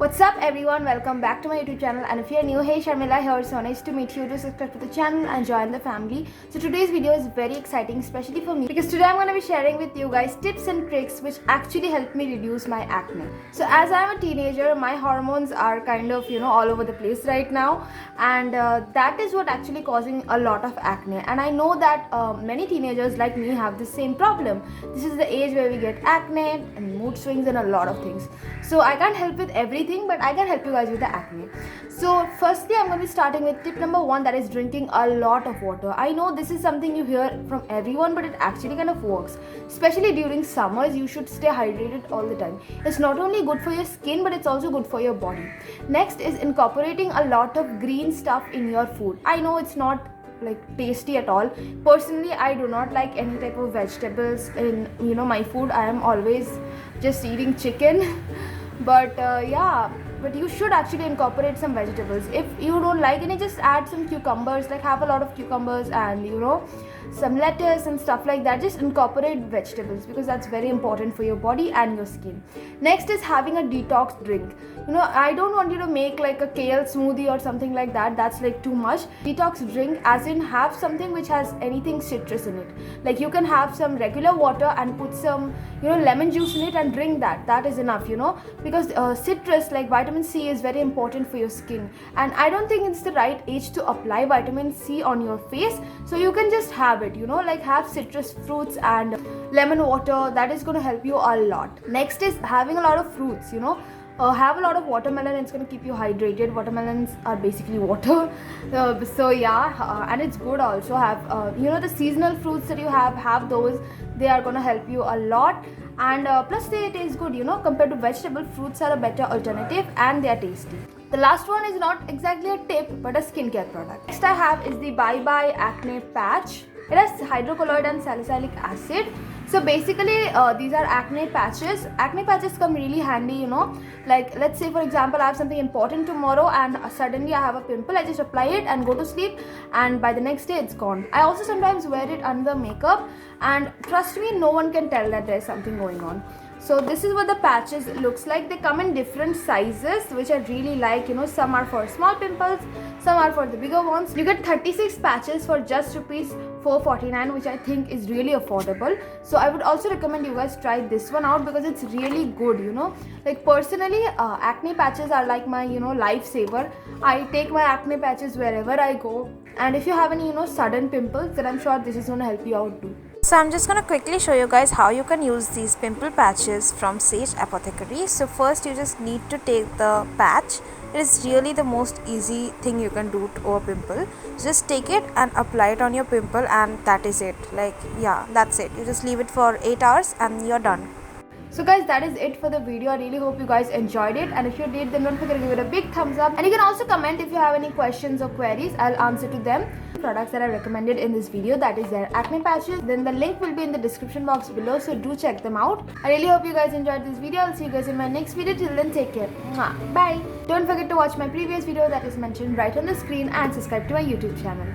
What's up everyone, welcome back to my YouTube channel, and if you're new, hey, Sharmila here, so nice to meet you. Do subscribe to the channel and join the family. So today's video is very exciting, especially for me, because today I'm going to be sharing with you guys tips and tricks which actually help me reduce my acne. So as I'm a teenager, my hormones are kind of all over the place right now, and that is what actually causing a lot of acne. And I know that many teenagers like me have the same problem. This is the age where we get acne and mood swings and a lot of things. So I can't help with everything, but I can help you guys with the acne. So firstly, I'm going to be starting with tip number 1, that is drinking a lot of water. I know this is something you hear from everyone, but it actually kind of works. Especially during summers, you should stay hydrated all the time. It's not only good for your skin, but it's also good for your body. Next is incorporating a lot of green stuff in your food. I know it's not like tasty at all. Personally, I do not like any type of vegetables in my food. I am always just eating chicken. But but you should actually incorporate some vegetables. If you don't like any, just add some cucumbers, like have a lot of cucumbers and some lettuce and stuff like that. Just incorporate vegetables because that's very important for your body and your skin. Next is having a detox drink. I don't want you to make like a kale smoothie or something like that. That's like too much. Detox drink as in have something which has anything citrus in it. Like you can have some regular water and put some lemon juice in it and drink that. That is enough, because citrus like vitamin C is very important for your skin, and I don't think it's the right age to apply vitamin C on your face. So you can just have it, like have citrus fruits and lemon water. That is going to help you a lot. Next is having a lot of fruits. Have a lot of watermelon. It's going to keep you hydrated. Watermelons are basically water. And it's good also. Have the seasonal fruits that you have those. They are going to help you a lot. And plus they taste good, compared to vegetable. Fruits are a better alternative and they are tasty. The last one is not exactly a tip but a skincare product. Next I have is the Bye Bye Acne Patch. It has hydrocolloid and salicylic acid. So basically these are acne patches. Acne patches come really handy, like let's say for example I have something important tomorrow and suddenly I have a pimple. I just apply it and go to sleep, and by the next day it's gone. I also sometimes wear it under makeup, and trust me, no one can tell that there's something going on. So this is what the patches looks like. They come in different sizes, which I really like. Some are for small pimples, some are for the bigger ones. You get 36 patches for just rupees 449, which I think is really affordable. So I would also recommend you guys try this one out because it's really good. Like personally, acne patches are like my lifesaver. I take my acne patches wherever I go, and if you have any sudden pimples, then I'm sure this is going to help you out too. So I'm just going to quickly show you guys how you can use these pimple patches from Sage Apothecary. So first you just need to take the patch. It is really the most easy thing you can do to a pimple. Just take it and apply it on your pimple, and that is it. That's it. You just leave it for 8 hours and you're done. So guys, that is it for the video. I really hope you guys enjoyed it, and if you did, then don't forget to give it a big thumbs up, and you can also comment if you have any questions or queries. I'll answer to them. Products that I recommended in this video, that is their acne patches, then the link will be in the description box below, so do check them out. I really hope you guys enjoyed this video. I'll see you guys in my next video. Till then, take care. Bye. Don't forget to watch my previous video that is mentioned right on the screen, and subscribe to my YouTube channel.